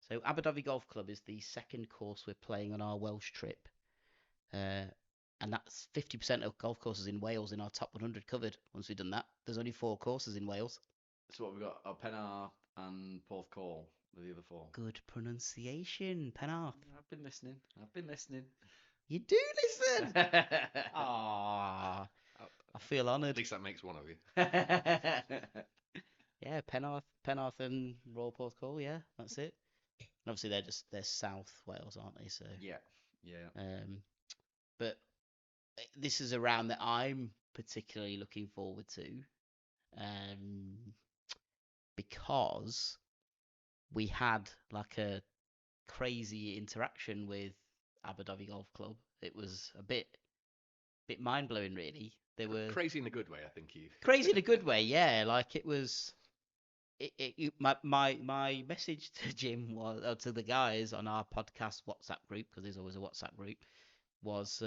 So Aberdovey Golf Club is the second course we're playing on our Welsh trip. Uh, and that's 50% of golf courses in Wales in our top 100 covered. Once we've done that, there's only 4 courses in Wales. So what we've got? Penarth and Porthcawl are the other four. Good pronunciation, Penarth. I've been listening. I've been listening. You do listen. At Ah, I feel honoured. least that makes one of you. Yeah, Penarth and Royal Porthcawl. Yeah, that's it. And obviously they're South Wales, aren't they? So Yeah, yeah. but this is a round that I'm particularly looking forward to, um, because we had like a crazy interaction with Aberdovey Golf Club. It was a bit mind blowing, really. They were Crazy in a good way, I think you. crazy in a good way, yeah. Like it was. My message to Jim was to the guys on our podcast WhatsApp group, because there's always a WhatsApp group, was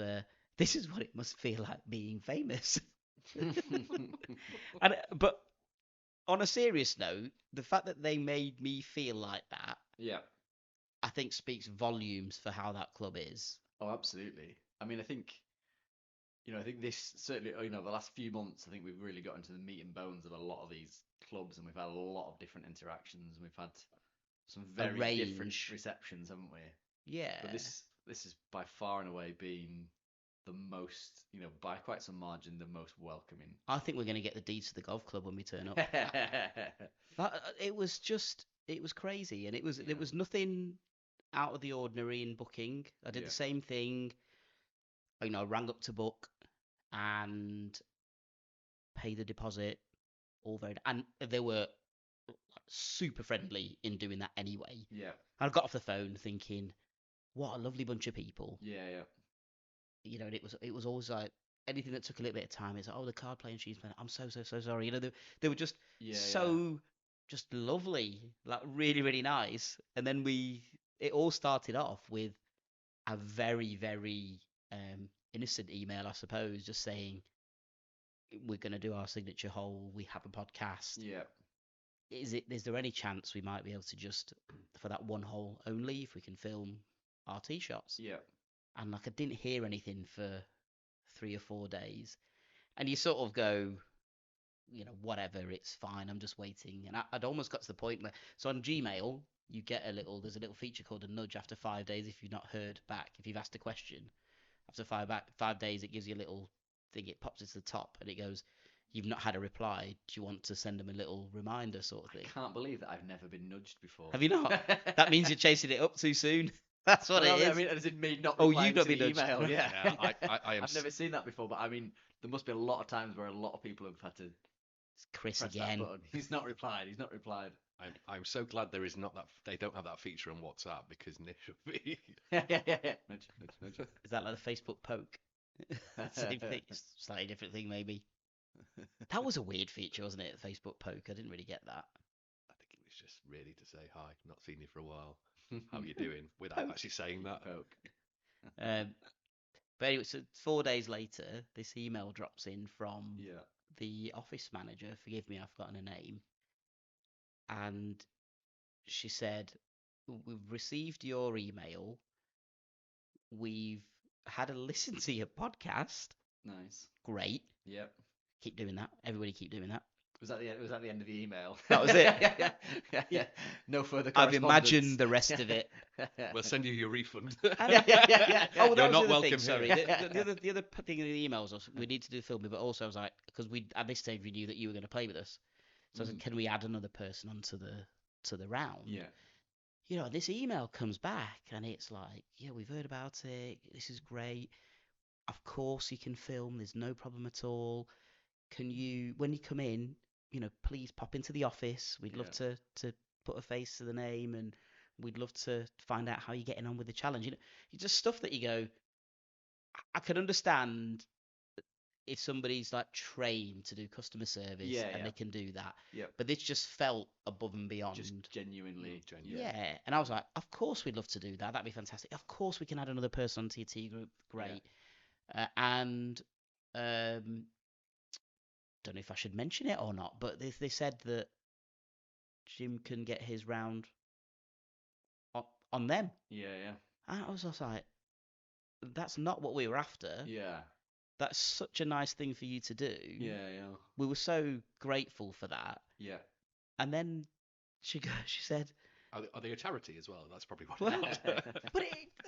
this is what it must feel like being famous. But on a serious note, the fact that they made me feel like that, Yeah. I think speaks volumes for how that club is. Oh, absolutely. I mean, I think, I think this certainly, the last few months, I think we've really got into the meat and bones of a lot of these clubs, and we've had a lot of different interactions, and we've had some A very different range. receptions, haven't we? Yeah. But this has by far and away been the most, by quite some margin, the most welcoming. I think we're going to get the deeds to the golf club when we turn up. It was crazy, and there was nothing out of the ordinary in booking. I did Yeah. the same thing. I rang up to book and paid the deposit. All very, and they were super friendly in doing that anyway. Yeah. I got off the phone thinking, what a lovely bunch of people. Yeah, yeah. And it was always like anything that took a little bit of time. It's like, oh, the card playing she's playing. I'm so sorry. They were just Yeah, so just lovely, like really really nice. And then it all started off with a very very innocent email, I suppose, just saying we're going to do our signature hole. We have a podcast. yeah. Is there any chance we might be able to just for that one hole only, if we can film our tee shots? Yeah. And like I didn't hear anything for 3 or 4 days, and you sort of go, whatever, it's fine. I'm just waiting, and I'd almost got to the point where, so on Gmail you get there's a little feature called a nudge after 5 days if you've not heard back. If you've asked a question after 5 days, it gives you a little thing. It pops to the top and it goes, you've not had a reply. Do you want to send them a little reminder sort of thing? I can't believe that I've never been nudged before. Have you not? That means you're chasing it up too soon. That's what it is. I mean, as in me not Oh, replying you've not to the been nudged. email. Yeah. Yeah, I am. I've never seen that before, but I mean, there must be a lot of times where a lot of people have had to It's Chris press that again. button. He's not replied. He's not replied. I'm so glad there is not that. They don't have that feature on WhatsApp because Nick would be. Yeah. Nudge, nudge, nudge. Is that like the Facebook poke? Same thing, slightly different thing maybe. That was a weird feature, wasn't it? The Facebook poke. I didn't really get that. I think it was just really to say hi. Not seen you for a while. How you doing? Without actually saying that. Poke. But anyway, so 4 days later, this email drops in from Yeah. the office manager. Forgive me, I've forgotten her name. And she said, we've received your email. We've had a listen to your podcast. Nice. Great. Yep. Keep doing that. Everybody keep doing that. Was that the end? Was that the end of the email? That was it. yeah. No further I've correspondence. imagined the rest of it. We'll send you your refund. yeah. Oh, well, You're that was not the other welcome thing. Sorry, here. the other thing in the emails was we need to do filming, but also I was like, because we at this stage we knew that you were going to play with us, so I said, can we add another person onto the round? Yeah. And this email comes back and it's like, yeah, we've heard about it. This is great. Of course you can film. There's no problem at all. Can you, when you come in, please pop into the office. We'd love to put a face to the name, and we'd love to find out how you're getting on with the challenge. It's just stuff that you go, I can understand if somebody's like trained to do customer service and they can do that. Yeah. But this just felt above and beyond. Just genuinely. Yeah. And I was like, of course we'd love to do that. That'd be fantastic. Of course we can add another person onto your T group. Great. And don't know if I should mention it or not, but they said that Jim can get his round on them. Yeah. And I was just like, that's not what we were after. Yeah. That's such a nice thing for you to do. Yeah. We were so grateful for that. Yeah. And then she said, Are they a charity as well? That's probably what well, it is. but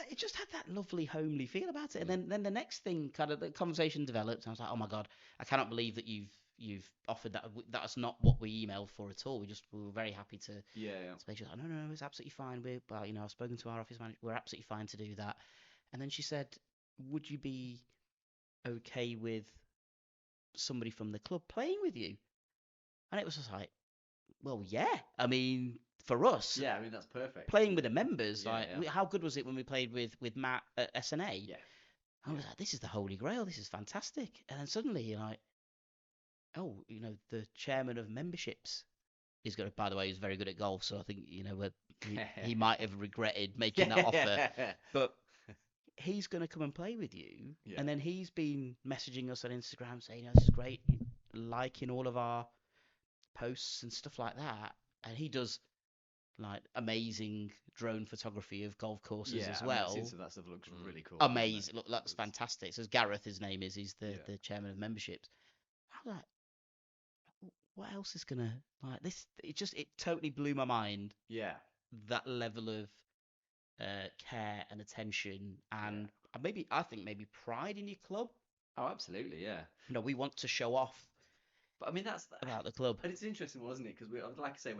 it just had that lovely homely feel about it. And then the next thing, kind of the conversation developed. And I was like, oh my God, I cannot believe that you've offered that. That's not what we emailed for at all. We were very happy to. Yeah. So she was like, no, it's absolutely fine. But I've spoken to our office manager. We're absolutely fine to do that. And then she said, would you be okay with somebody from the club playing with you? And it was just like, well, yeah. I mean, for us, Yeah, I mean that's perfect. playing with the members, Yeah, like, yeah. how good was it when we played with Matt at SNA? Yeah. I was like, this is the holy grail. This is fantastic. And then suddenly you're like, oh, the chairman of memberships is going to, by the way, he's very good at golf. So I think, he might have regretted making that offer. But he's going to come and play with you. Yeah. And then he's been messaging us on Instagram saying, this is great, liking all of our posts and stuff like that. And he does like amazing drone photography of golf courses as well. I've seen some of that stuff. Looks really cool. Amazing. Look, that's fantastic. So Gareth, his name is. He's the chairman of memberships. I was like, what else is gonna like this? It totally blew my mind. Yeah. That level of care and attention, and I think maybe pride in your club. Oh, absolutely, yeah. We want to show off. But I mean, that's about the club. And it's interesting, wasn't it? Because like I say,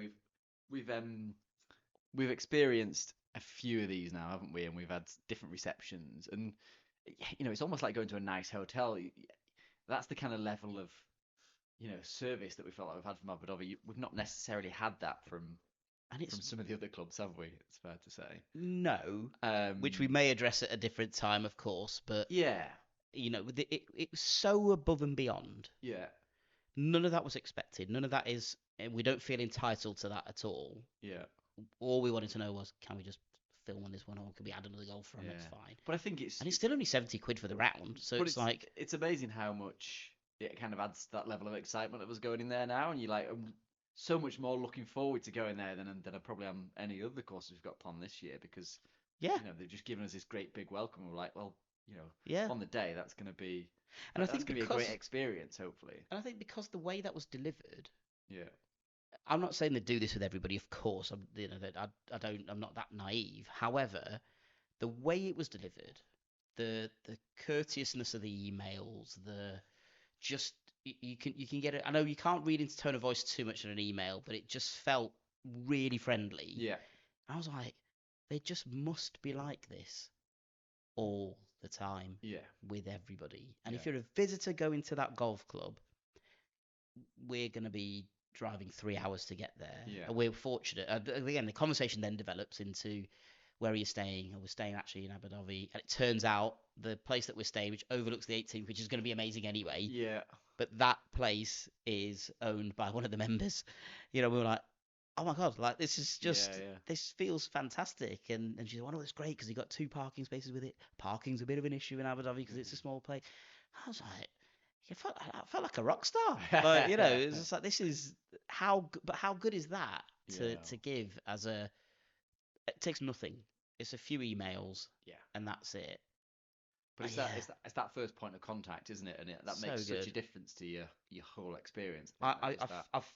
we've experienced a few of these now, haven't we? And we've had different receptions, and it's almost like going to a nice hotel. That's the kind of level of service that we felt like we've had from Aberdovey. We've not necessarily had that from some of the other clubs, have we? It's fair to say. No, which we may address at a different time, of course. But yeah, it was so above and beyond. Yeah. None of that was expected. None of that is. We don't feel entitled to that at all. Yeah. All we wanted to know was, can we just film on this one, or can we add another golfer on? It's fine. But I think it's still only 70 quid for the round, so it's like it's amazing how much it kind of adds to that level of excitement that was going in there now, and you're like, I'm so much more looking forward to going there than I probably am any other course we've got planned this year, because they've just given us this great big welcome. We're like, well, on the day that's going to be, and I think that's going to be a great experience, hopefully. And I think because the way that was delivered, yeah. I'm not saying they do this with everybody, of course. I'm not that naive. However, the way it was delivered, the courteousness of the emails, you can get it. I know you can't read into tone of voice too much in an email, but it just felt really friendly. Yeah. I was like, they just must be like this all the time. Yeah. With everybody. And if you're a visitor going to that golf club, we're going to be driving 3 hours to get there. Yeah. And we're fortunate. Again, the conversation then develops into, where are you staying? And we're staying actually in Aberdovey. And it turns out the place that we're staying, which overlooks the 18th, which is going to be amazing anyway. Yeah. But that place is owned by one of the members. We were like, oh my God, like this is just, this feels fantastic. And she's like, oh, it's great because you got 2 parking spaces with it. Parking's a bit of an issue in Aberdovey because it's a small place. I was like, I felt like a rock star. But, it's just like, this is how good is that to give as it takes nothing. It's a few emails. Yeah. And that's it. But it's that first point of contact, isn't it? And that makes such a difference to your whole experience. I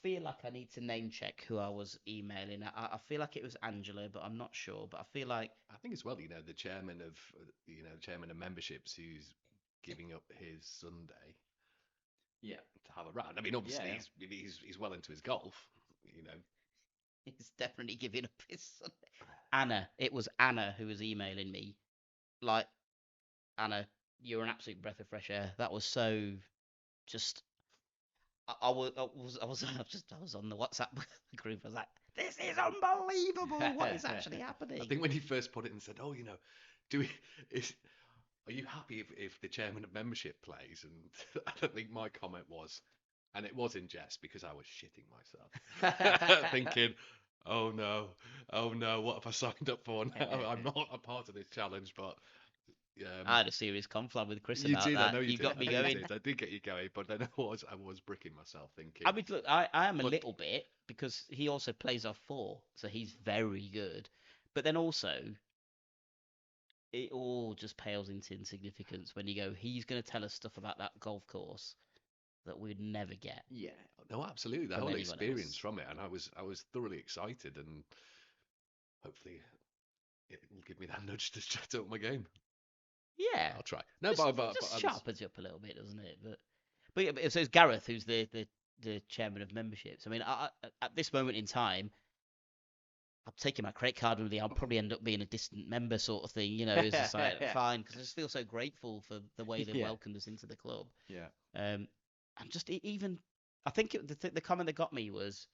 feel like I need to name check who I was emailing. I feel like it was Angela, but I'm not sure. But I feel like I think as well, the chairman of memberships who's giving up his Sunday. Yeah. To have a round. I mean, obviously he's well into his golf. He's definitely giving up his Sunday. Anna, it was Anna who was emailing me, like. Anna, you're an absolute breath of fresh air. That was so just. I was on the WhatsApp group. I was like, this is unbelievable. What is actually happening? I think when he first put it and said, "Oh, are you happy if the chairman of membership plays?" And I think my comment was, and it was in jest because I was shitting myself, thinking, "Oh no, what have I signed up for now? I'm not a part of this challenge, but." I had a serious conflict with Chris you about did, that. I know you got me going. I did get you going, but then I was bricking myself thinking. I mean, look, I am a little bit because he also plays off 4, so he's very good. But then also, it all just pales into insignificance when you go, he's going to tell us stuff about that golf course that we'd never get Yeah. No, absolutely. The from whole anyone experience else. from it, and I was thoroughly excited, and hopefully it will give me that nudge to chat up my game. Yeah, I'll try. No, just but just I was. sharpens you up a little bit, doesn't it? But yeah, but so it's Gareth who's the chairman of memberships. I mean, at this moment in time, I'm taking my credit card with me. I'll probably end up being a distant member sort of thing. You know, it's just like fine because I just feel so grateful for the way they've Yeah. welcomed us into the club. Yeah. And just even, I think the comment that got me was,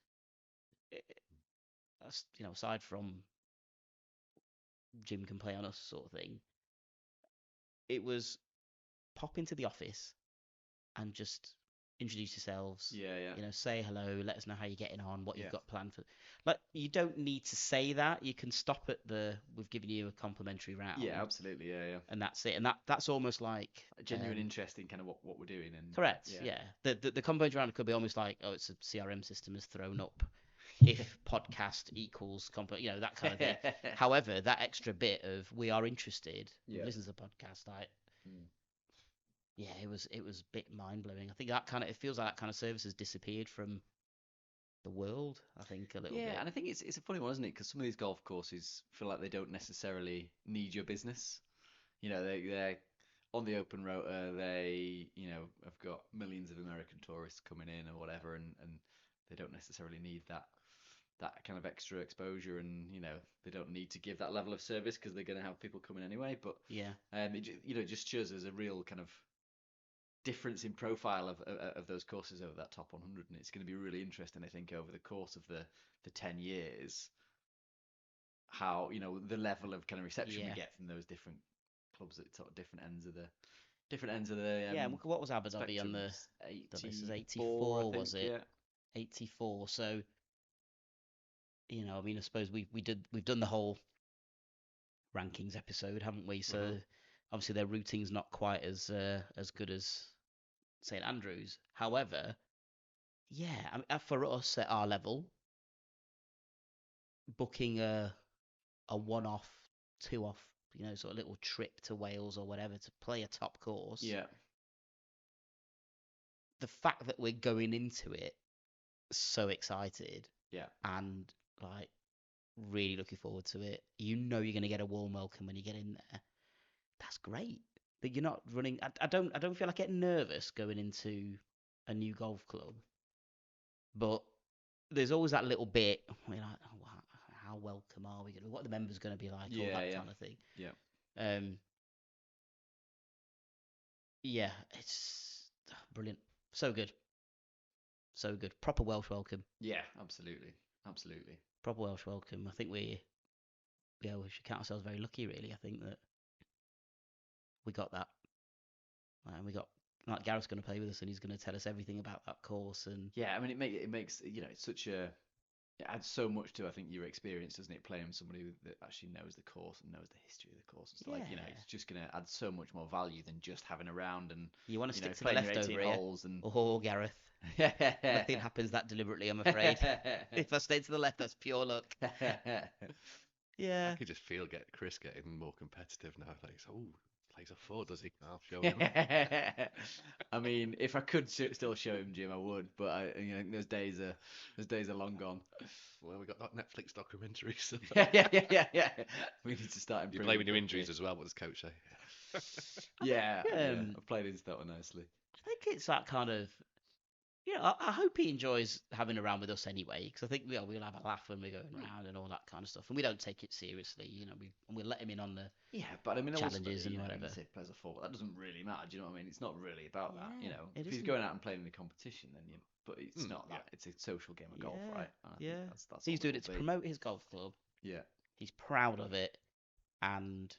you know, aside from Jim can play on us sort of thing, it was pop into the office and just introduce yourselves. Yeah. Yeah. You know, say hello, let us know how you're getting on, what Yeah. you've got planned for. Like, you don't need to say that. You can stop at we've given you a complimentary round, Yeah. Absolutely. Yeah. Yeah. and that's it. And that's almost like A genuine interest in kind of what we're doing and correct. yeah. Yeah. The complimentary round could be almost like, oh, it's a CRM system has thrown up if podcast equals you know, that kind of thing. However, that extra bit of we are interested, Yeah. listen to the podcast, like. Mm. Yeah, it was a bit mind blowing. I think that kind of it feels like that kind of service has disappeared from the world. I think a little Yeah, bit. and I think it's a funny one, isn't it? Because some of these golf courses feel like they don't necessarily need your business. You know, they're on the open rotor. They, you know, have got millions of American tourists coming in or whatever, and they don't necessarily need that kind of extra exposure, and you know, they don't need to give that level of service because they're going to have people coming anyway. But Yeah, you know, just shows there's a real kind of difference in profile of those courses over that top 100, and it's going to be really interesting, I think, over the course of the 10 years, how you know the level of kind of reception we yeah, get from those different clubs at sort of different ends of the yeah. And what was Aberdovey on the spectrums. this is 84, I 84, think. was it? Yeah. 84. So you know, I mean, I suppose we've done the whole rankings episode, haven't we? So Mhm. obviously their routing's not quite as good as St Andrews. However, yeah, I mean, for us at our level, booking a one-off, two-off, you know, sort of little trip to Wales or whatever to play a top course. Yeah. The fact that we're going into it so excited Yeah. and like really looking forward to it, you know you're going to get a warm welcome when you get in there. That's great. But you're not running. I don't feel like getting nervous going into a new golf club, but there's always that little bit where you're like, oh, wow, how welcome are we going to? What are the members going to be like? All Yeah. that Yeah. kind of thing. Yeah. Um, yeah, it's brilliant. So good. So good. Proper Welsh welcome. Yeah. Absolutely. Absolutely. Proper Welsh welcome. I think we should count ourselves very lucky, really. I think that we got that. And we got, like, Gareth's going to play with us and he's going to tell us everything about that course. And Yeah. I mean, it makes you know it's such a it adds so much to I think your experience, doesn't it? Playing with somebody that actually knows the course and knows the history of the course and stuff. Like you know, yeah, it's just gonna add so much more value than just having a round and you want to you know stick to the playing your left 18 over here. holes and Oh, Gareth. Nothing happens that deliberately, I'm afraid. If I stay to the left, that's pure luck. I Yeah. could just feel Chris getting more competitive now. Like, oh, plays a four, does he? I'll show him. I mean, if I could still show him, Jim, I would. But you know, those days are long gone. Well, we got that Netflix documentary. So. Yeah. We need to start You improving. play with your quickly. injuries as well. What does coach say? Yeah, yeah. Um, I've played into that one nicely. I think it's that kind of, you know, I hope he enjoys having a round with us anyway, because I think we'll have a laugh when we're going around and all that kind of stuff, and we don't take it seriously, you know. We'll let him in on the Yeah, but I mean, challenges ultimately, and you know, whatever. even if he plays a four, that doesn't really matter. Do you know what I mean? It's not really about that. You Yeah, know, it if he's isn't. going out and playing in a competition, then you. But it's Hmm, not yeah. that. It's a social game of golf, Yeah, right? And I think yeah. that's He's all doing will it to be. promote his golf club. Yeah, He's proud of it, and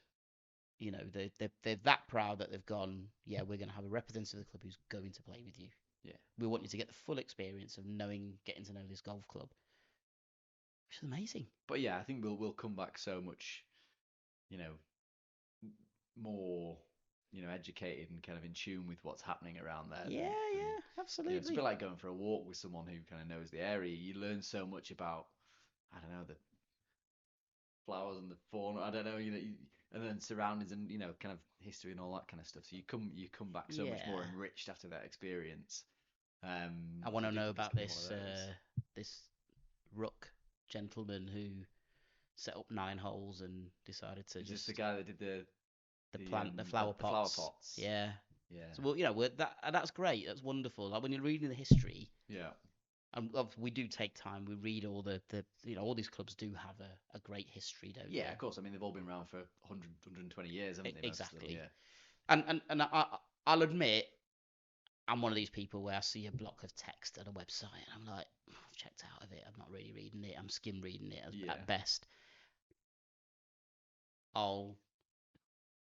you know they're that proud that they've gone. Yeah, we're going to have a representative of the club who's going to play with you. yeah. We want you to get the full experience of getting to know this golf club, which is amazing. But yeah, I think we'll come back so much, you know, more, you know, educated and kind of in tune with what's happening around there. Yeah, than, yeah, it's a absolutely. bit like going for a walk with someone who kind of knows the area. You learn so much about, I don't know, the flowers and the fauna. I don't know, and then surroundings and kind of history and all that kind of stuff. So you come back so much more Yeah. enriched after that experience. I So want I to do know think it's about gonna be one of those. this Rook gentleman who set up 9 holes and decided to Is this the just guy that did the the flower the flower pots. pots? Yeah. Yeah, So well, that's great. That's wonderful. Like when you're reading the history, yeah, and we do take time. We read all the all these clubs do have a great history, don't yeah. they? Of course. I mean, they've all been around for 120 years, haven't they? Most of them. Exactly. Yeah, And I'll admit, I'm one of these people where I see a block of text at a website and I'm like, I've checked out of it. I'm not really reading it. I'm skim reading it yeah, at best. I'll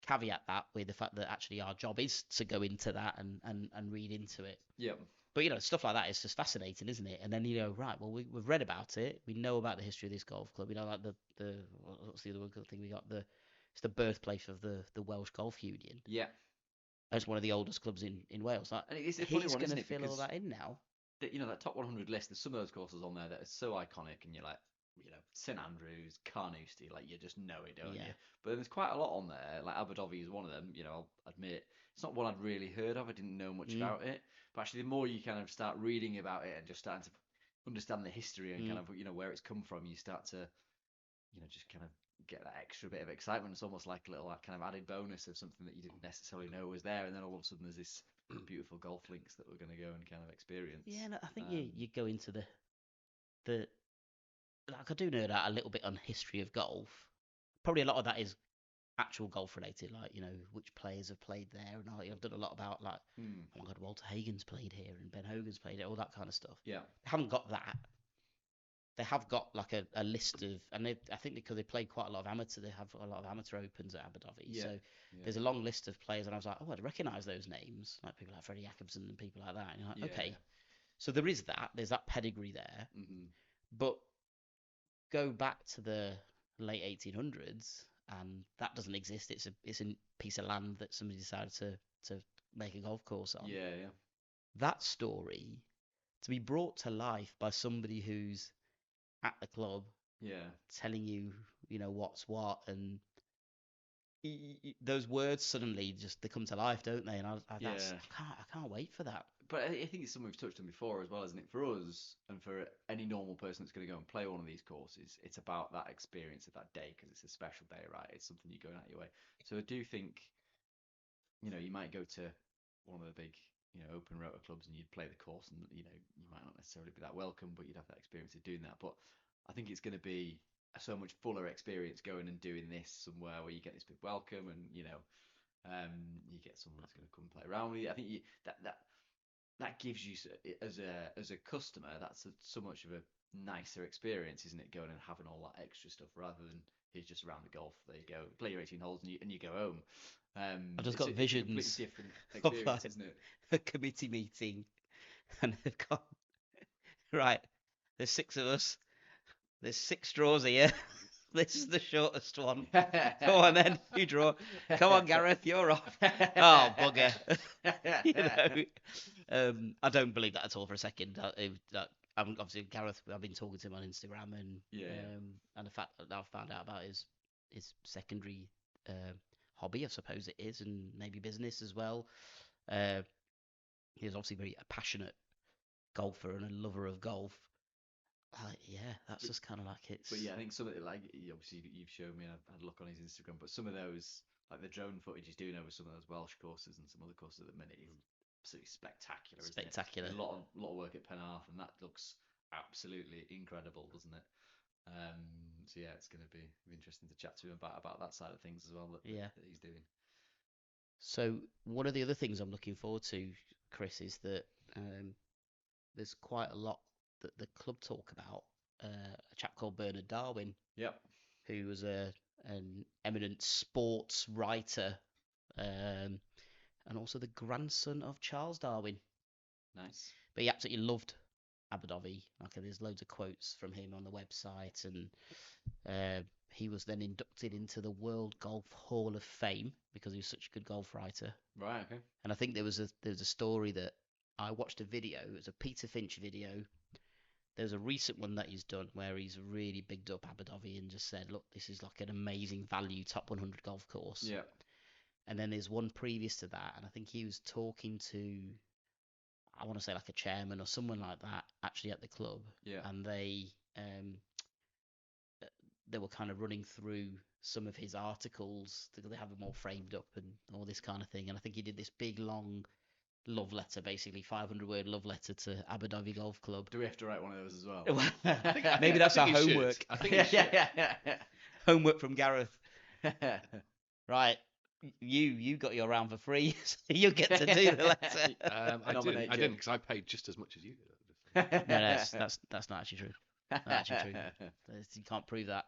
caveat that with the fact that actually our job is to go into that and read into it. yeah, But stuff like that is just fascinating, isn't it? And then right, well we've read about it. We know about the history of this golf club. We know like the what's the other good thing we got? It's the birthplace of the Welsh Golf Union. yeah. It's one of the oldest clubs in Wales. Like And it's a funny he's one, going isn't to it? fill all Because that in now. that top 100 list, there's some of those courses on there that are so iconic, and you're like, St Andrews, Carnoustie, like you just know it, don't Yeah. you? But then there's quite a lot on there. Like Aberdovey is one of them. I'll admit it's not one I'd really heard of. I didn't know much Mm, about it. But actually, the more you kind of start reading about it and just starting to understand the history and kind mm. of where it's come from, you start to just kind of get that extra bit of excitement. It's almost like a little like kind of added bonus of something that you didn't necessarily know was there, and then all of a sudden there's this beautiful golf links that we're going to go and kind of experience. Yeah, and I think Um, you go into the like I do know that a little bit on history of golf. Probably a lot of that is actual golf related, like which players have played there, and I've done a lot about like hmm, oh my god, Walter Hagen's played here and Ben Hogan's played it, all that kind of stuff. yeah, They haven't got that. They have got like a list of, and I think because they played quite a lot of amateur, they have a lot of amateur opens at Aberdovey. yeah, So yeah, there's a long list of players, and I was like, oh, I'd recognise those names, like people like Freddie Jacobson and people like that. And you're like, yeah, okay, so there is that. There's that pedigree there, hmm, but go back to the late 1800s, and that doesn't exist. It's a piece of land that somebody decided to make a golf course on. yeah, yeah, That story to be brought to life by somebody who's at the club yeah, telling you, what's what, and those words suddenly just they come to life, don't they? And yeah. I can't wait for that. But I think it's something we've touched on before as well, isn't it? For us and for any normal person that's going to go and play one of these courses, it's about that experience of that day because it's a special day, right? It's something you're going out your way. So I do think, you might go to one of the big, open rotor clubs and you'd play the course and, you might not necessarily be that welcome, but you'd have that experience of doing that. But I think it's going to be a so much fuller experience going and doing this somewhere where you get this big welcome and, you get someone that's going to come play around with you. I think that gives you as a customer so much of a nicer experience, isn't it? Going and having all that extra stuff rather than here's just around the golf. There you go, play your 18 holes and you go home. I've just got It's a completely visions different of experience, like isn't it? a committee meeting, and they've got right. There's 6 of us. There's 6 draws here. This is the shortest one. Go on then, you draw. Come on, Gareth, you're off. Oh, bugger. I don't believe that at all for a second. Obviously Gareth, I've been talking to him on Instagram, and Yeah, and the fact that I've found out about his secondary hobby, I suppose it is, and maybe business as well. He was obviously very a passionate golfer and a lover of golf. Yeah, that's just kind of like but it's yeah, I think some of it, like obviously you've shown me, and I've had a look on his Instagram, but some of those, like the drone footage he's doing over some of those Welsh courses and some other courses at the minute is absolutely spectacular, isn't it? spectacular. A lot of work at Penarth, and that looks absolutely incredible, doesn't it? So yeah, it's going to be interesting to chat to him about that side of things as well Yeah. that he's doing. So one of the other things I'm looking forward to, Chris, is that there's quite a lot that the club talk about. A chap called Bernard Darwin, Yep. who was an eminent sports writer, um, and also the grandson of Charles Darwin. Nice. But he absolutely loved Aberdovey. Like there's loads of quotes from him on the website, and he was then inducted into the World Golf Hall of Fame because he was such a good golf writer. Right. Okay. And I think there was a story that I watched a video. It was a Peter Finch video there's a recent one that he's done where he's really bigged up Aberdovey and just said, look, this is like an amazing value top 100 golf course. Yeah. And then there's one previous to that, and I think he was talking to, I want to say like a chairman or someone like that, actually at the club. Yeah. And they were kind of running through some of his articles. They have them all framed up and all this kind of thing. And I think he did this big long love letter, basically 500-word love letter to Aberdovey Golf Club. Do we have to write one of those as well? Maybe that's our you should. homework. I think you should. Homework from Gareth. Right. You got your round for free, so you get to do the letter. I Nominate didn't Jim. because I paid just as much as you did. No, that's not actually true. Not actually true. You can't prove that.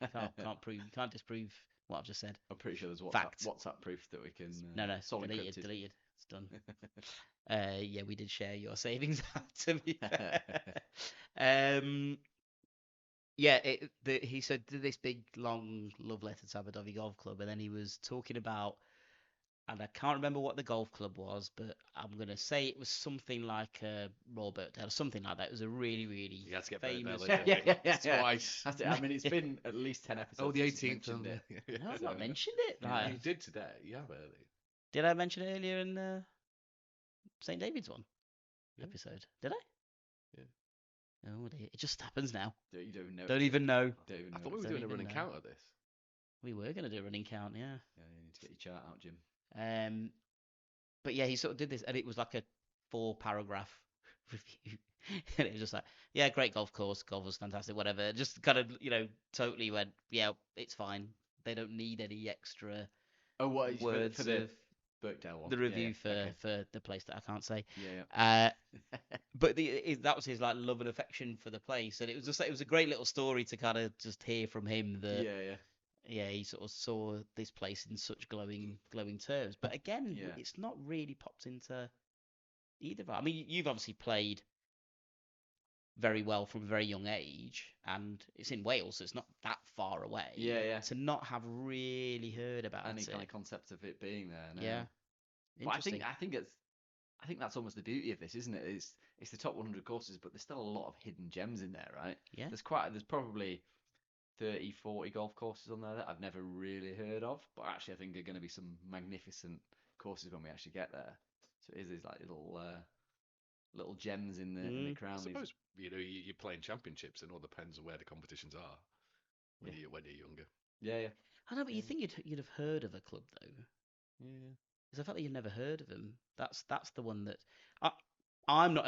You can't disprove what I've just said. I'm pretty sure there's Fact. WhatsApp proof that we can. No, solid deleted. encrypted. Deleted. It's done. Yeah, we did share your savings out to me. Yeah, he said did this big long love letter to Aberdovey Golf Club, and then he was talking about, and I can't remember what the golf club was, but I'm gonna say it was something like Royal Birkdale or something like that. It was a really, really You had to get famous. Twice. I mean, it's been at least 10 episodes. Oh, the since you 18th. mentioned it. No, I've not mentioned it. Yeah. Right. You did today. You have early. Did I mention it earlier in St David's one Yeah. episode? Did I? Yeah. Oh dear, it just happens now. You don't even know. Don't even know. Don't even I know thought we what were it's doing a even running know. count of this. We were gonna do a running count, yeah. Yeah, you need to get your chart out, Jim. But yeah, he sort of did this, and it was like a 4-paragraph review, and it was just like, yeah, great golf course, golf was fantastic, whatever. Just kind of, totally went, yeah, it's fine. They don't need any extra Oh, what words for the of Birkdale one? the review Okay. for the place that I can't say. Yeah. But that was his like love and affection for the place, and it was a great little story to kind of just hear from him that Yeah. he sort of saw this place in such glowing terms. But again, Yeah. it's not really popped into either of our. I mean, you've obviously played very well from a very young age, and it's in Wales, so it's not that far away. Yeah. To not have really heard about Any it. kind of concept of it being there. No. Yeah. But I Interesting. think that's almost the beauty of this, isn't it? It's the top 100 courses, but there's still a lot of hidden gems in there, right? Yeah. There's probably 30, 40 golf courses on there that I've never really heard of, but actually I think are going to be some magnificent courses when we actually get there. So it is like little gems in the crown. I suppose you're playing championships, and it all depends on where the competitions are when you're younger. Yeah. I know, but you think you'd have heard of a club though. Yeah. Because the fact that you've never heard of them, that's the one that I'm not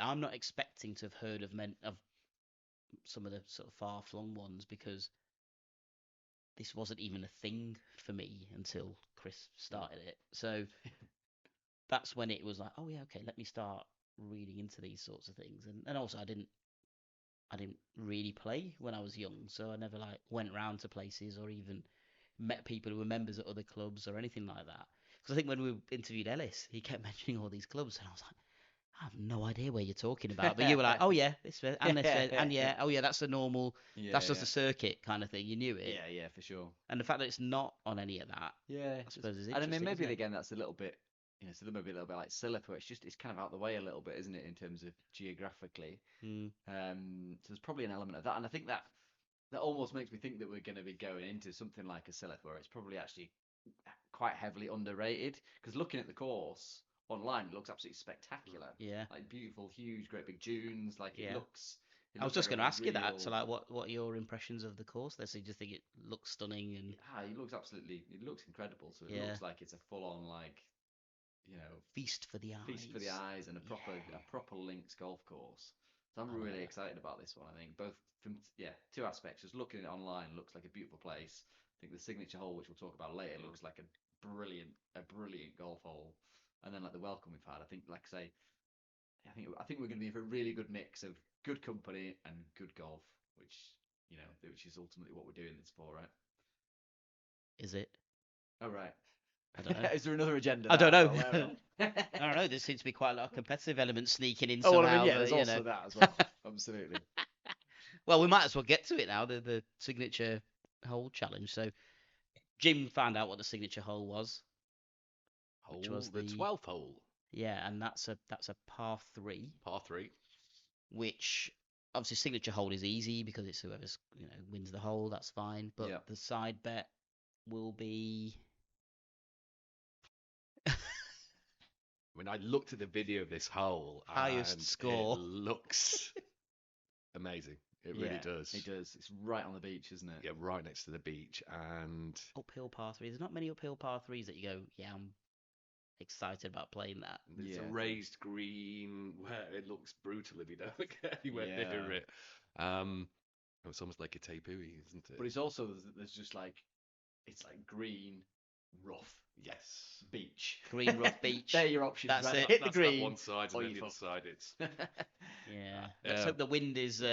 I'm not expecting to have heard of some of the sort of far-flung ones, because this wasn't even a thing for me until Chris started it. So that's when it was like, oh yeah, okay, let me start reading into these sorts of things. And also I didn't really play when I was young, so I never like went round to places or even met people who were members at other clubs or anything like that. Because I think when we interviewed Ellis, he kept mentioning all these clubs, and I was like, I have no idea where you're talking about. But you were like, oh yeah, this and this and yeah, oh yeah, that's the normal, that's just a circuit kind of thing. You knew it. Yeah, for sure. And the fact that it's not on any of that, Yeah, I suppose is and interesting. I mean, maybe isn't it? again that's a little bit, so maybe a little bit like Sillip, where it's kind of out the way a little bit, isn't it, in terms of geographically. Mm. So there's probably an element of that, and I think that almost makes me think that we're going to be going into something like a Sillip, where it's probably actually quite heavily underrated. Because looking at the course online, it looks absolutely spectacular. Yeah. Like beautiful, huge, great big dunes. Like it looks. I was just like going to ask you that. real- So like, what are your impressions of the course there? So you just think it looks stunning and It looks incredible. So it Yeah. looks like it's a full-on feast for the eyes. feast for the eyes and a proper links golf course. So I'm really excited about this one. I think both from two aspects. Just looking at it online, looks like a beautiful place. I think the signature hole, which we'll talk about later, looks like a brilliant golf hole. And then like the welcome we've had, I think, like I say, I think we're going to be a really good mix of good company and good golf, which is ultimately what we're doing this for, right? Is it? Oh right. I don't know. Is there another agenda? I don't that I'm know. not aware of? I don't know. There seems to be quite a lot of competitive elements sneaking in Oh, somehow. well, I mean, yeah, but, there's you also know. that as well. Absolutely. Well, we might as well get to it now. The signature hole challenge. So Jim found out what the signature hole was. Which was the the 12th hole, Yeah, and that's a par 3. par 3. which obviously signature hole is easy because it's whoever's wins the hole. That's fine. But Yeah. the side bet will be. I mean, I looked at the video of this hole Highest and score. it looks amazing. It really does. It does. It's right on the beach, isn't it? Yeah, right next to the beach, and Uphill par threes. There's not many uphill par threes that you go, yeah, I'm excited about playing that. there's a Yeah. raised green where it looks brutal if you don't get anywhere Yeah. near it. It's almost like a tapui, isn't it? But it's also there's just like it's like green, rough Yes. beach. Green, rough beach. They're your options. That's right? it. Hit the That's green. that one side, or and then you the other fuck. side it's Yeah. Let's Yeah. hope the wind is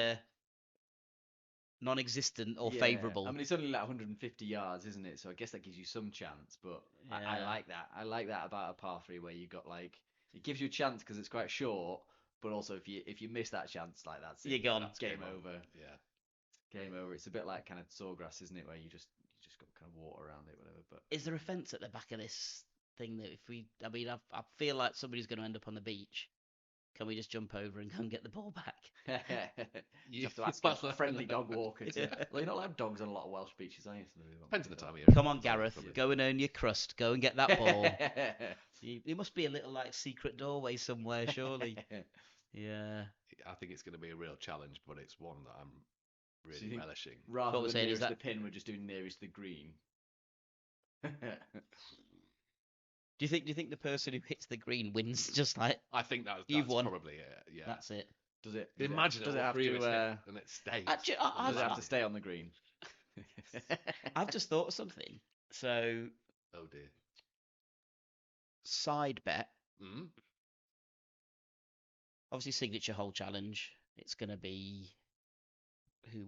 non-existent or Yeah. favourable. I mean, it's only like 150 yards, isn't it? So I guess that gives you some chance. But I Yeah. like that. I like that about a par three where you got like it gives you a chance because it's quite short. But also if you miss that chance, like that's it. You're gone. That's game on. over. Yeah. Game over. It's a bit like kind of sawgrass, isn't it? Where you just got kind of water around it, whatever. But Is there a fence at the back of this thing that I mean, I feel like somebody's going to end up on the beach. Can we just jump over and go and get the ball back? you have to ask a friendly dog walker to. Yeah. Well, you're not allowed dogs on a lot of Welsh beaches, are you? So they won't Depends on do the that. time of year. Come on, That's all Gareth. probably. Go and earn your crust. Go and get that ball. There must be a little like secret doorway somewhere, surely. Yeah. I think it's going to be a real challenge, but it's one that I'm So you really think- relishing. Rather What we're than saying is nearest that- the pin, we're just doing nearest the green. Do you think the person who hits the green wins? Just like I think that's You've won. probably it. Yeah. that's it. Does it? Imagine does all it have three of to? us hit and it stays. Actually, Does it have I've- to stay on the green? I've just thought of something. So Oh dear. side bet. Mm? Obviously, signature hole challenge. It's going to be who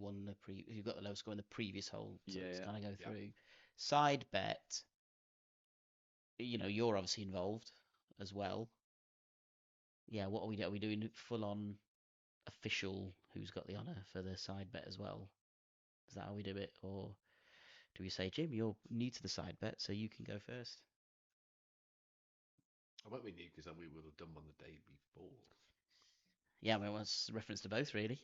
got the lowest score in the previous hole. So Yeah, it's yeah. kind of go Yeah. through. Side bet. You're obviously involved as well. Yeah, what are we doing? Are we doing full on official who's got the honour for the side bet as well? Is that how we do it? Or do we say, Jim, you're new to the side bet, so you can go first? I won't be new because we would have done one the day before. Yeah, I mean, it's reference to both, really.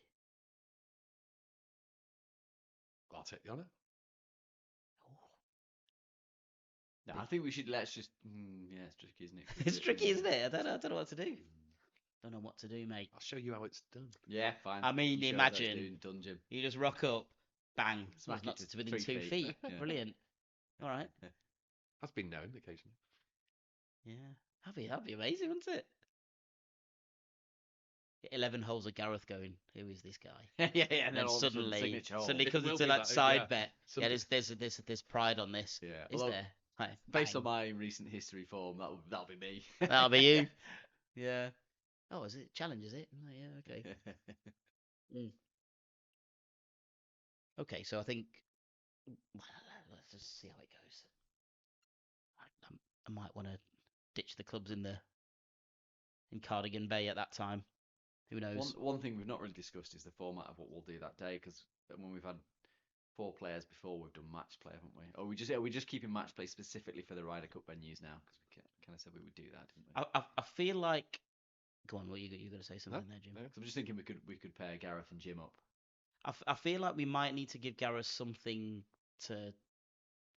I'll take the honour. No, I think we should let's just. Yeah, it's tricky, isn't it? It's tricky, isn't it? I don't know what to do. Don't know what to do, mate. I'll show you how it's done. Yeah, fine. I mean, You show us how it's imagine done, Jim. you just rock up, bang, Smack not it to to within 3 2 feet. feet. Yeah. Brilliant. All right. Has been known occasionally. Yeah, that'd be amazing, wouldn't it? Get 11 holes of Gareth going. Who is this guy? Yeah, and And then all of a sudden, suddenly signature hole. suddenly It comes will into be that that, side yeah. bet. Yeah, Something- there's pride on this. Yeah, Is although, there? Right, based bang. on my recent history form, that'll be me. That'll be you. Yeah. Oh, is it challenge? Is it? Oh, yeah. Okay. Okay. So I think let's just see how it goes. I might want to ditch the clubs in Cardigan Bay at that time. Who knows? One thing we've not really discussed is the format of what we'll do that day, because when we've had 4 players before, we've done match play, haven't we? Or are we just keeping match play specifically for the Ryder Cup venues now? Because we kind of said we would do that, didn't we? I feel like. Go on. Well, you going to say something there, Jim? No? 'Cause I'm just thinking we could pair Gareth and Jim up. I feel like we might need to give Gareth something to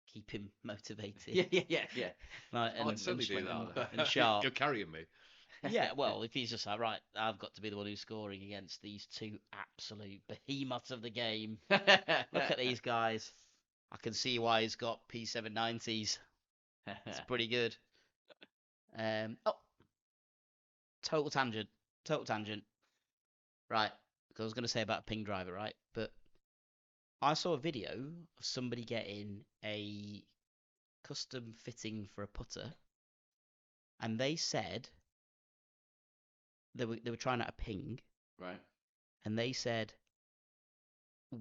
keep him motivated. Yeah. Like, I'd certainly do that. and sharp. You're carrying me. Yeah, well, if he's just like, right, I've got to be the one who's scoring against these 2 absolute behemoths of the game. Look at these guys. I can see why he's got P790s. It's pretty good. Total tangent. Right, because I was going to say about a ping driver, right? But I saw a video of somebody getting a custom fitting for a putter, and they said they were trying out a ping, Right. and they said,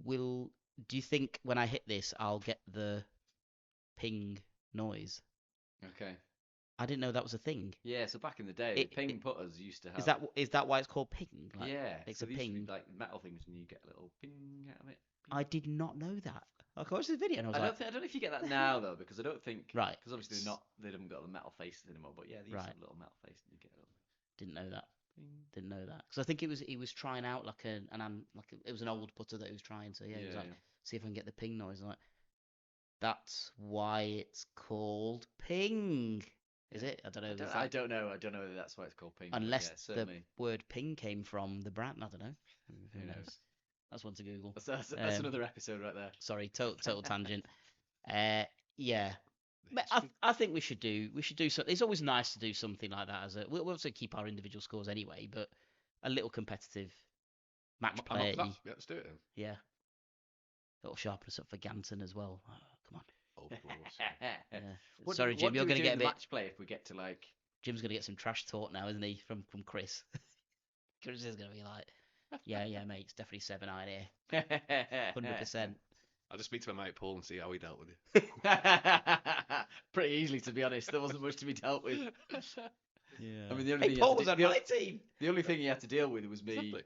do you think when I hit this I'll get the ping noise? Okay. I didn't know that was a thing. Yeah. So back in the day, ping putters used to have. Is that why it's called ping? Like, Yeah. it's so a these used to be ping. like metal things, and you get a little ping out of it. I did not know that. I watched this video and I was I don't know if you get that now though, because I don't think. Right. Because obviously they haven't got the metal faces anymore. But yeah, they used to Right. have little metal faces. And you get a little. didn't know that. Didn't know that because I think he was trying out like it was an old putter that he was trying. So yeah, he was like, see if I can get the ping noise. I'm like, that's why it's called ping. Is it? I don't know. I don't know. I don't know whether that's why it's called ping. Unless yeah, certainly. the word ping came from the brand. I don't know. Who knows? That's one to Google. That's another episode right there. Sorry, total tangent. Yeah. But I think we should do something. It's always nice to do something like that we'll also keep our individual scores anyway, but a little competitive match play. Yeah, let's do it then. Yeah. A little sharpen us up for Ganton as well. Oh, come on. Of course. Yeah. Sorry, Jim, you're going to get a bit. Match play if we get to like. Jim's going to get some trash talk now, isn't he? From Chris. Chris is going to be like, yeah, mate, it's definitely 7 iron here. 100%. I'll just speak to my mate Paul and see how he dealt with it. Pretty easily, to be honest. There wasn't much to be dealt with. Yeah. I mean, the only thing Paul was on my team. The only thing he had to deal with was me. Exactly.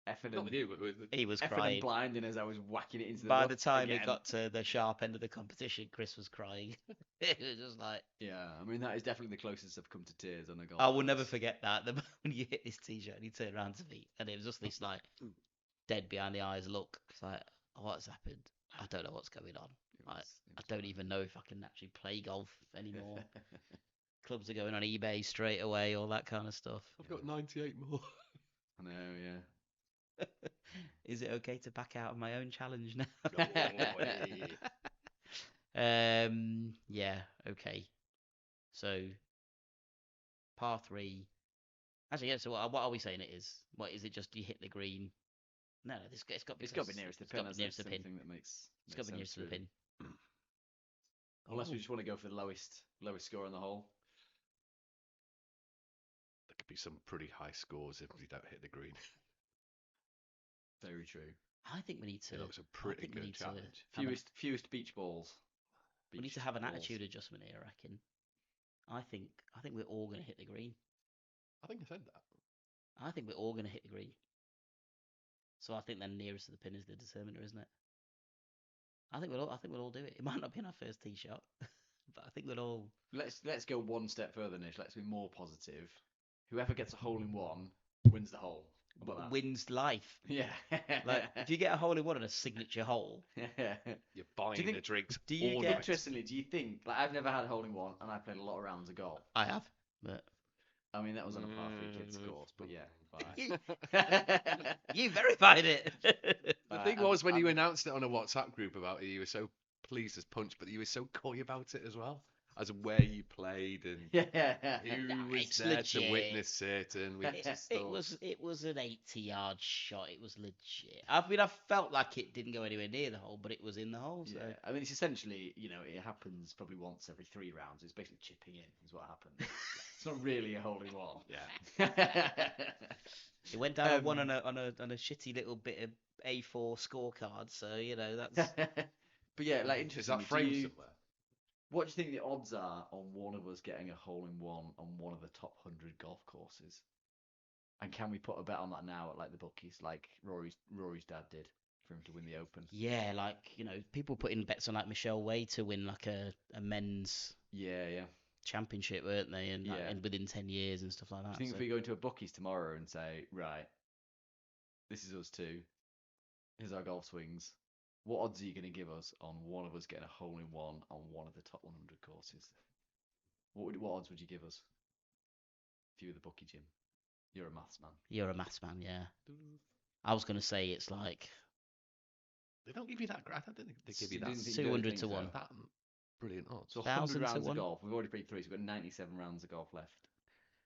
Effing Not with you, but with he was effing crying. and blinding as I was whacking it into the By rough the time again. it got to the sharp end of the competition, Chris was crying. It was just like. Yeah, I mean that is definitely the closest I've come to tears on a golf. I will never forget that. The moment you hit this t-shirt and he turned around to me, and it was just this like dead behind the eyes look. It's like, oh, what's happened? I don't know what's going on. I don't even know if I can actually play golf anymore. Clubs are going on eBay straight away, all that kind of stuff. I've got 98 more. I know, yeah. Is it okay to back out of my own challenge now? No way. Yeah, okay. So, par 3. Actually, yeah. So what are we saying it is? What is it? Just you hit the green? No, it's got to be. It's got to be nearest the pin. It's got to be nearest the pin. That makes It's got to be nearest to the pin. Unless we just want to go for the lowest score on the hole. There could be some pretty high scores if we don't hit the green. Very true. I think we need to. It looks a pretty good challenge. Fewest beach balls. We need to have an attitude adjustment here, I reckon. I think we're all going to hit the green. I think I said that. I think we're all going to hit the green. So I think then nearest to the pin is the determiner, isn't it? I think we'll all do it. It might not be in our first tee shot, but I think we'll all. Let's go one step further, Nish. Let's be more positive. Whoever gets a hole in one wins the hole. Wins life. Yeah. Like if you get a hole in one on a signature hole, you're buying the drinks. Do you all get? night. Interestingly, do you think like I've never had a hole in one, and I played a lot of rounds of golf. I have, but I mean that was on a par 3 kids course, but yeah. You verified it. The thing was when you announced it on a WhatsApp group about it, you were so pleased as punch, but you were so coy about it as well, as where you played and who was there legit. to witness it, and we it was an 80-yard shot. It was legit. I mean, I felt like it didn't go anywhere near the hole, but it was in the hole. So. Yeah. I mean, it's essentially, it happens probably once every 3 rounds. It's basically chipping in is what happens. It's not really a hole in one. Yeah. It went down one on a shitty little bit of A4 scorecard. So that's. But yeah, like interesting. Is that framed somewhere? What do you think the odds are on one of us getting a hole in one on one of the top 100 golf courses? And can we put a bet on that now at like the bookies, like Rory's dad did for him to win the Open? Yeah, like people putting bets on like Michelle Way to win like a men's championship, weren't they? And, and within 10 years and stuff like that. I think if we go into a bookies tomorrow and say, right, this is us two, here's our golf swings. What odds are you going to give us on one of us getting a hole in one on one of the top 100 courses? What odds would you give us? If you were the bookie, Jim. You're a maths man. You're a maths man, yeah. I was going to say it's like. They don't give you that. I don't think they give you that. 200 to 1. That brilliant odds. So 100 rounds of golf. We've already played 3, so we've got 97 rounds of golf left.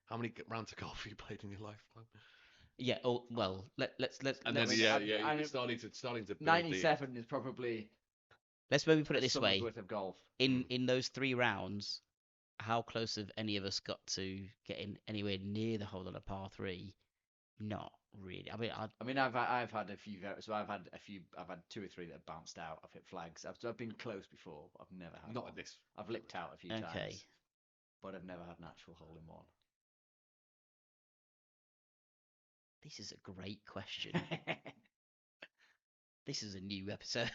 How many rounds of golf have you played in your lifetime? Yeah. Oh well. Let's. And then you're starting to. 97 is probably. Let's maybe put it this way. Worth of golf. In those 3 rounds, how close have any of us got to getting anywhere near the hole on a par 3? Not really. I mean, I've had a few. So I've had 2 or 3 that have bounced out. I've hit flags. I've been close before. I've never had. Not at this. I've lipped out a few times. But I've never had an actual hole in one. This is a great question. This is a new episode.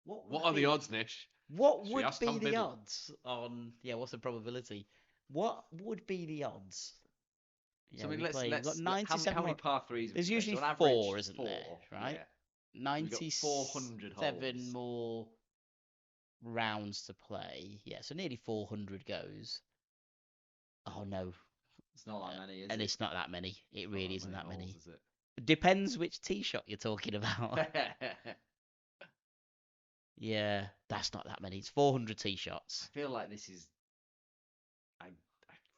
What are the odds, Nish? What would be the odds on? Yeah, what's the probability? What would be the odds Yeah, So I mean, we play. We've got how 97 many hole. par threes? There's So usually on average, four, isn't there? four. Right? Yeah. We've got 400 97 holes. more rounds to play. Yeah, so nearly 400 goes. Oh no, It's not that many, is and it? it's not that many. It Not really isn't many that many. holes, is it? Depends which tee shot you're talking about. I Yeah, that's not that many. It's 400 tee shots. feel like this is. I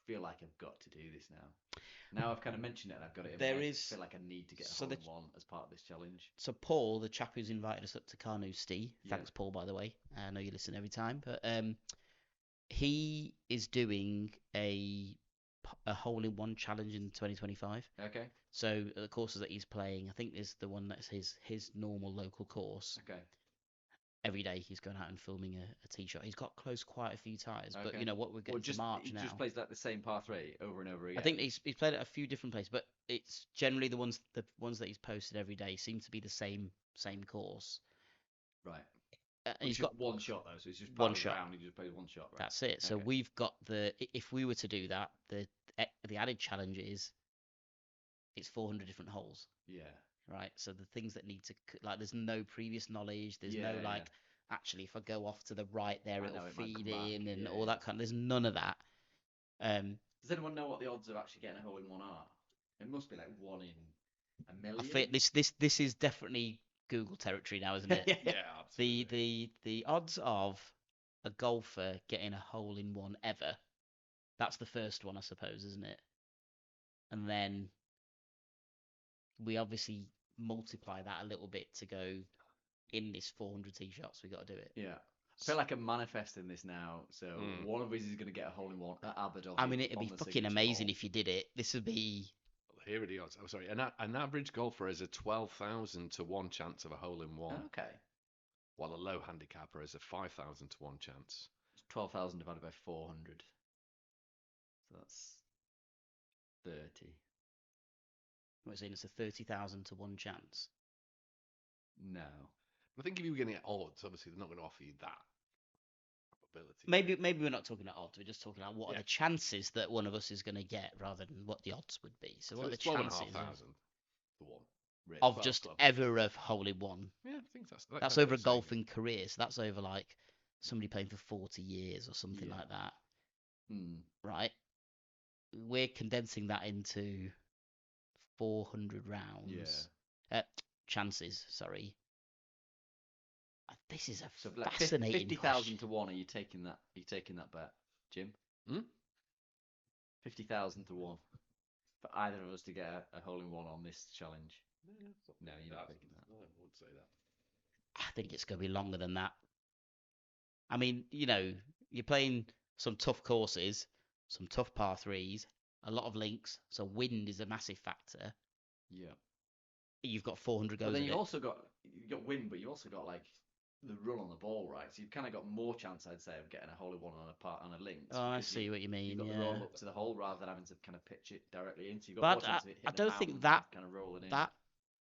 feel like I've got to do this now. Now I've kind of mentioned it and I've got it in my There head. is- I feel like I need to get a so hole the- in one as part of this challenge. So Paul, the chap who's invited us up to Carnoustie, Yeah. thanks Paul by the way. I know you listen every time, but he is doing a hole in one challenge in 2025. Okay. So the courses that he's playing, I think is the one that's his normal local course. Okay. Every day he's going out and filming a tee shot. He's got close quite a few times, but Okay. you know what, we're Well, getting to March he now. just plays like the same par three over and over again. I think he's played at a few different places, but it's generally the ones that he's posted every day seem to be the same course. Right. And He's he's got got one shot though, so it's just one part of the shot. round. He just plays one shot. Right. That's it. So Okay. we've got if we were to do that, the added challenge is it's 400 different holes, Yeah. right? So the things that need to like there's no previous knowledge, there's Yeah, no yeah. like actually if I go off to the right there I it'll know it might feed come back. in and Yeah, all yeah. that kind. There's none of that. Does anyone know what the odds of actually getting a hole in one are? It must be like 1 in a I million. think this is definitely Google territory now, isn't it? Yeah, absolutely. The odds of a golfer getting a hole in one ever. That's the first one, I suppose, isn't it? And then we obviously multiply that a little bit to go in this 400 tee shots. We got to do it. Yeah. I feel like I'm manifesting this now. So Mm. one of us is going to get a hole in one at Aberdovey. I mean, it'd on be the fucking signature amazing hole. if you did it. This would be. Here are the odds. Oh, sorry. An average golfer has a 12,000 to 1 chance of a hole in one, Okay. while a low handicapper has a 5,000 to 1 chance. It's 12,000 divided by 400. So that's 30. What is it? It's a 30,000 to 1 chance. No. I think if you were getting at odds, obviously they're not going to offer you that probability. Maybe we're not talking about odds. We're just talking about what are Yeah. the chances that one of us is going to get, rather than what the odds would be. So what are the it's chances 12,500 to 1. Really. of Well, just club. ever a hole in one? Yeah, I think that's That's over a golfing career. So that's over like somebody playing for 40 years or something Yeah. like that, Hmm. right? We're condensing that into 400 rounds. Chances, sorry. This is a So like fascinating 50,000 to question. 1. Are you taking that? Are you taking that bet, Jim? Hmm? 50,000 to 1 for either of us to get a hole in one on this challenge. No, you're not taking that. No, I wouldn't say that. I think it's going to be longer than that. I mean, you know, you're playing some tough courses, some tough par threes, a lot of links, so wind is a massive factor. Yeah. You've got 400 But goes then of you've it. also got wind, but you've also got like the run on the ball, right? So you've kind of got more chance, I'd say, of getting a hole in one on a link. Oh, I see what you mean. You've got Yeah. the roll up to the hole rather than having to kind of pitch it directly in. So you've got But more chance of it hitting I don't think mound that kind of rolling in. that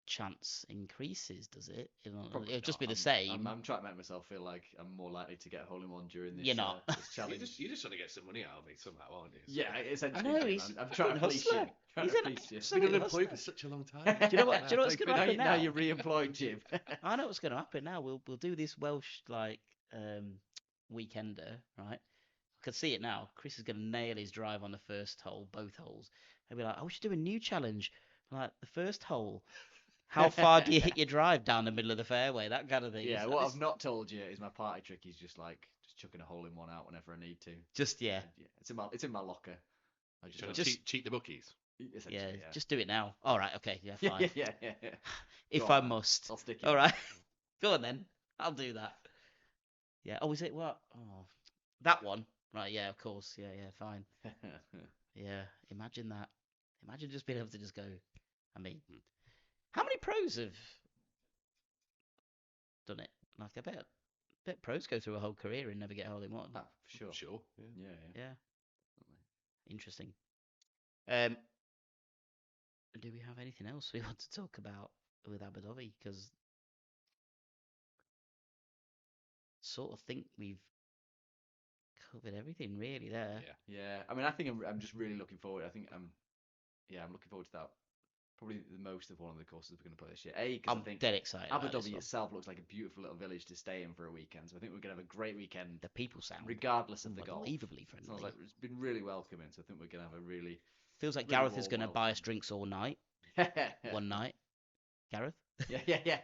chance increases, does it? Probably It'll just be not. the same. I'm trying to make myself feel like I'm more likely to get a hole in one during this, You're not. This challenge. You're just trying to get some money out of me somehow, aren't you? Yeah, essentially. I know, Jim, he's I'm a trying to fucking fleece you. hustler. Trying He's to an fleece you. I've been absolute unemployed for hustler. such a long time. Do you know what? Do you know what's going to happen now now? you're re-employed, Jim. I know what's going to happen now. We'll do this Welsh like weekender, right? I can see it now. Chris is going to nail his drive on the first hole, both holes. He'll be like, "Oh, we should do a new challenge." I'm like the first hole, how far do you hit your drive down the middle of the fairway? That kind of thing. Yeah, So what this- I've not told you is my party trick is just chucking a hole in one out whenever I need to. just yeah, And, it's in my locker. I Trying to cheat the bookies. essentially, yeah, just do it now. All right, okay, yeah, yeah, fine. yeah. If Go I on, man. must. I'll stick it. All right, go on then. I'll do that. Yeah. Oh, is it what? Oh, that one. Right. Yeah. Of course. Yeah. Yeah. Fine. Yeah. Imagine that. Imagine just being able to just go. I mean, how many pros have done it? Like I bet pros go through a whole career and never get a hole in one. Ah, for sure. Sure. Yeah. Yeah, yeah. Yeah. Definitely. Interesting. Do we have anything else we want to talk about with Aberdovey? Because sort of think we've covered everything really there. Yeah. Yeah, I mean, I think I'm just really looking forward. I think yeah, I'm looking forward to that. Probably the most of one of the courses we're going to play this year. Because I I'm think dead excited about this Aberdovey one. itself looks like a beautiful little village to stay in for a weekend. So I think we're going to have a great weekend, The people sound regardless of the golf. unbelievably Sounds friendly. like it's been really welcoming. So I think we're going to have a really, Feels like really Gareth is warm going to buy us welcome. drinks all night. One night. Gareth? Yeah.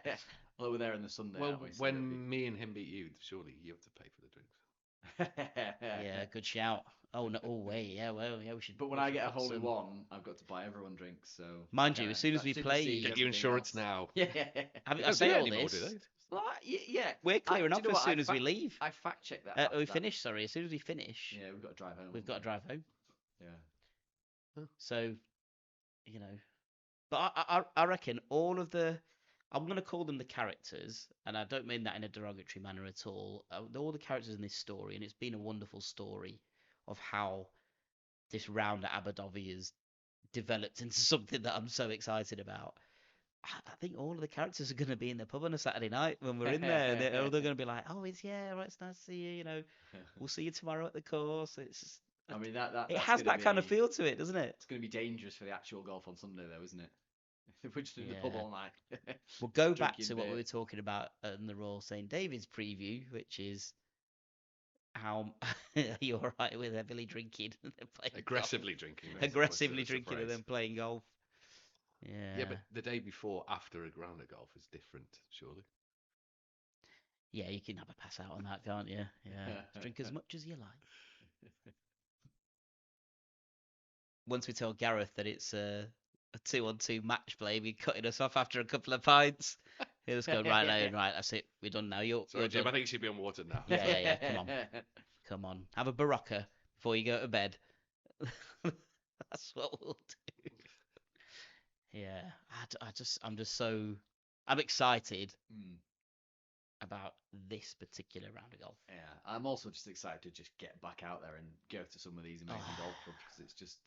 Well, we're there on the Sunday. Well, aren't we? So it'll be- when me and him beat you, surely you have to pay for the drinks. Yeah, good shout. Oh no! Oh wait, yeah. Well, yeah. We should. But when we I should get a put hole in some- one, I've got to buy everyone drinks. So Mind you, kinda- as soon as that we play- supersedes Get your everything insurance else. now. Yeah. I They don't say do it all anymore, this. do they? Well, yeah. We're clearing do off you know as what? soon as we leave. I fact checked that. We that- finish. Sorry, as soon as we finish, Yeah, we've got to drive home. we've got to drive home. Yeah. So, you know, but I reckon all of the, I'm gonna call them the characters, and I don't mean that in a derogatory manner at all. All the characters in this story, and it's been a wonderful story of how this round at Aberdovey has developed into something that I'm so excited about. I think all of the characters are going to be in the pub on a Saturday night when we're in there, and they're going to be like, "Oh, it's right, it's nice to see you. You know, we'll see you tomorrow at the course." It's I mean, it that's has gonna that kind of be- feel to it, doesn't it? It's going to be dangerous for the actual golf on Sunday, though, isn't it? If we're just in the pub Yeah. all night. We'll go back Drinking to what we beer. were talking about in the Royal St David's preview, which is how you're all right with heavily drinking and then playing Aggressively drinking. golf. that's Aggressively the drinking and phrase. then playing golf. Yeah. Yeah, but the day before, after a round of golf is different, surely. Yeah, you can have a pass out on that, can't you? Yeah. Drink as much as you like. Once we told Gareth that it's a 2-on-2 match play, we cutting us off after a couple of pints. He was going, right now, right, that's it. We're done now. You're Sorry, Jim, done. I think you should be on water now. Yeah. Come on. Have a Barocca before you go to bed. That's what we'll do. Yeah. I'm just so, I'm excited Hmm. about this particular round of golf. Yeah, I'm also just excited to just get back out there and go to some of these amazing golf clubs because it's just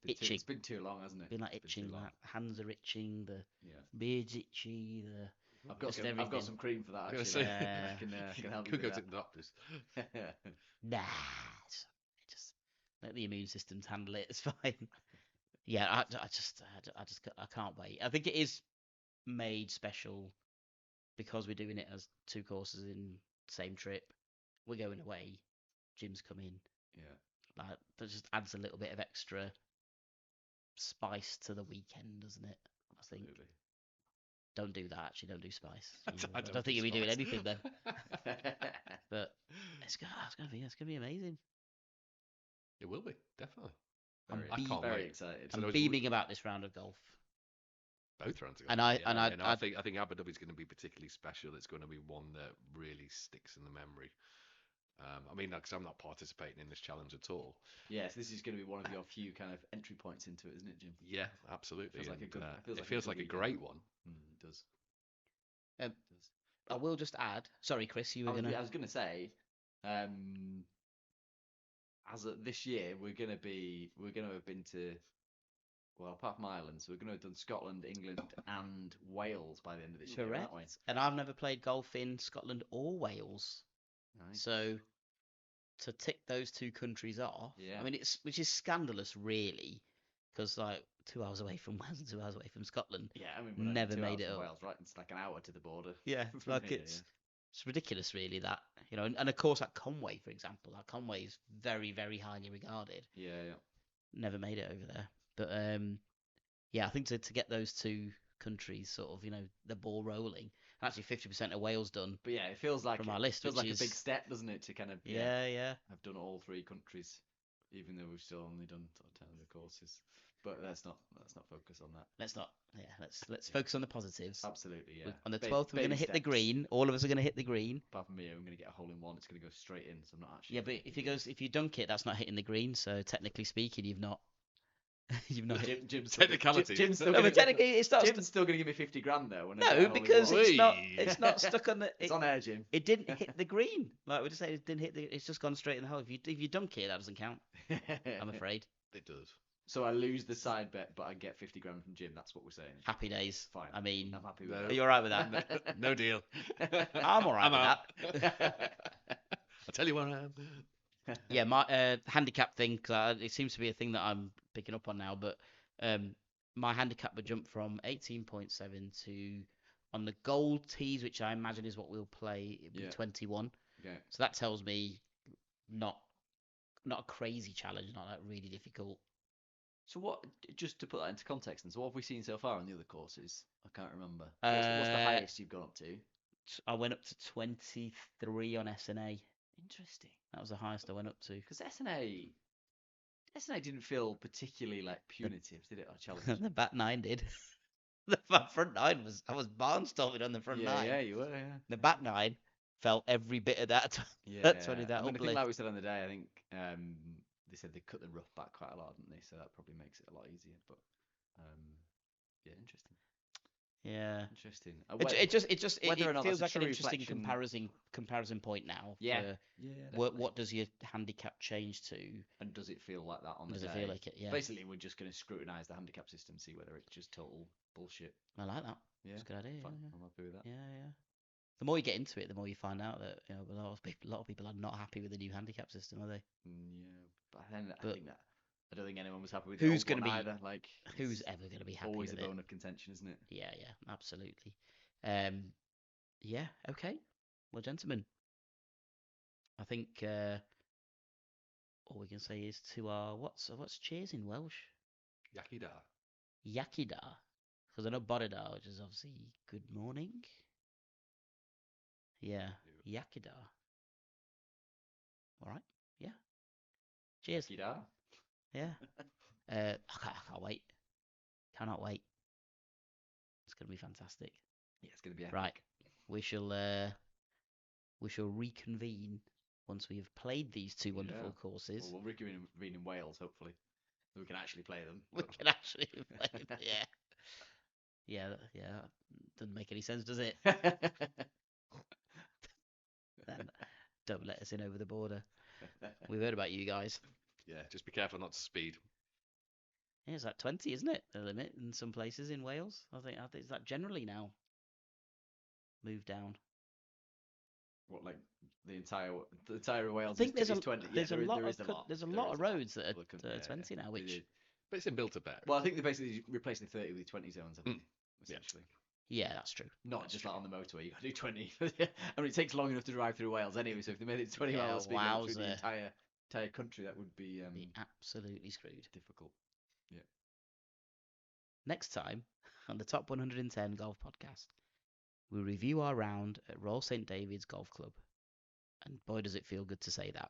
Itching. it's been too long, hasn't it? Been like It's been itching, too long. like hands are itching, the Yeah, beard's itchy, I've got Just some, I've got everything. some cream for that. I was Actually, gonna say- I can help you Could go with to the doctors. that. nah, just let the immune systems handle it. It's fine. Yeah, I can't wait. I think it is made special because we're doing it as two courses in the same trip. We're going away. Jim's coming. Yeah, Like that just adds a little bit of extra spice to the weekend, doesn't it? I think. absolutely. Don't do that. Actually, don't do spice. I I don't don't think do you'll be doing spice. anything then. But it's gonna be amazing. It will be, definitely. I'm Very, I can't very wait. excited. So I'm those- beaming about this round of golf. Both rounds of And golf, I- yeah, and I- you know, I- I think Aberdovey's going to be particularly special. It's going to be one that really sticks in the memory. I mean, because I'm not participating in this challenge at all. Yes, this is going to be one of your few kind of entry points into it, isn't it, Jim? Yeah, absolutely. Feels like a and, good- it feels like a good great weekend. one. It does. Um, It does. I will just add. Sorry, Chris, you were I gonna. was going to say, as of this year, we're going to have been to, well, apart from Ireland, so we're going to have done Scotland, England, and Wales by the end of this year, aren't we? Correct. And I've never played golf in Scotland or Wales. Nice. So to tick those two countries off, Yeah. I mean, which is scandalous, really, because like 2 hours away from Wales and 2 hours away from Scotland. Yeah, I mean, we're not Never even 2 made hours it from up. Wales, right? It's like an hour to the border. Yeah, from like here, it's ridiculous, really. That and of course at Conway, for example, like Conway is very, very highly regarded. yeah. Yeah. Never made it over there, but yeah, I think to get those two countries sort of the ball rolling. Actually, 50% of Wales done. But yeah, it feels like From our list, feels which like a big is- step, doesn't it? To kind of Yeah. have done all three countries, even though we've still only done sort of 10 of the courses. But let's not focus on that. Let's focus on the positives. Absolutely, yeah. On the Ba- 12th, we're going to baby hit the steps. green. All of us are going to hit the green. Apart from me, I'm going to get a hole in one. It's going to go straight in, so I'm not actually. Yeah, but if you dunk it, that's not hitting the green. So technically speaking, you've not hit. Jim's Technicalities. Jim's still No, gonna but technically it starts. Jim's still going to give me 50 grand though. When I get a No, hole in because one. it's not stuck on the. It's on air, Jim. It didn't hit the green. Like we just said, it didn't hit the. It's just gone straight in the hole. If you dunk it, that doesn't count. I'm afraid. It does. So I lose the side bet, but I get 50 grand from Jim. That's what we're saying. Happy days. Fine. I mean, I'm happy with No. are you all right with that? No deal. I'm all right I'm with out. that. I'll tell you where I am. Yeah, my handicap thing, 'cause it seems to be a thing that I'm picking up on now, but My handicap would jump from 18.7 to, on the gold tees, which I imagine is what we'll play, it'd be Yeah. 21. Okay. So that tells me not a crazy challenge, not that really difficult. So what? Just to put that into context, and so what have we seen so far on the other courses? I can't remember. What's the highest you've gone up to? I went up to 23 on SNA. Interesting. That was the highest I went up to. Because SNA didn't feel particularly like punitive, did it? Or challenge. The back nine did. The front nine was, I was barnstorming on the front nine. Yeah, you were. Yeah. The back nine felt every bit of that. Yeah. That's when that I mean, I think uplift. like we said on the day, I think they said they cut the rough back quite a lot, didn't they? So that probably makes it a lot easier. But yeah, interesting. Yeah. Interesting. It or not feels that's like a an true interesting reflection- comparison point now. Yeah. For Yeah. what does your handicap change to? And does it feel like that on the Does day? it feel like it? Yeah. Basically, we're just going to scrutinise the handicap system, see whether it's just total bullshit. I like that. Yeah. It's a good idea. Fine. Yeah, I'm happy with that. yeah. The more you get into it, the more you find out that a lot of people are not happy with the new handicap system, are they? Yeah, but then I But think that I don't think anyone was happy with who's the old gonna one be- either. Like, Who's it's ever going to be happy always a with it? bone of contention, isn't it? Yeah, absolutely. Yeah, okay. Well, gentlemen, I think all we can say is to our what's cheers in Welsh? Yakida. Yakida, because I know Bodida, which is obviously good morning. Yeah, Yakida. All right. Yeah. Cheers. Yakida. Yeah. I can't wait. Cannot wait. It's going to be fantastic. Yeah, it's going to be epic. Right. We shall reconvene once we have played these two wonderful Yeah. courses. Well, we'll reconvene in Wales, hopefully. So we can actually play them. We can actually play them. Yeah. Doesn't make any sense, does it? Then don't let us in over the border. We've heard about you guys. Yeah, just be careful not to speed. Yeah, it's like 20, isn't it? The limit in some places in Wales. I think it's that generally now. Moved down. What, like the entire Wales? I think is 20. there's Yeah, a lot there of is a lot. there's a There lot is of a lot. roads that are Look, 20 now, which But it's in Build-A-Bear. well, I think they basically replaced the 30 with 20 zones, haven't they? Essentially. yeah, that's true. Not That's just true. like on the motorway, you got to do 20. I mean, it takes long enough to drive through Wales anyway, so if they made it 20 Yeah, miles speed limit through the wowzer. entire country, that would be Be absolutely screwed. difficult. Next time on the Top 110 Golf Podcast, we review our round at Royal St David's Golf Club. And boy, does it feel good to say that.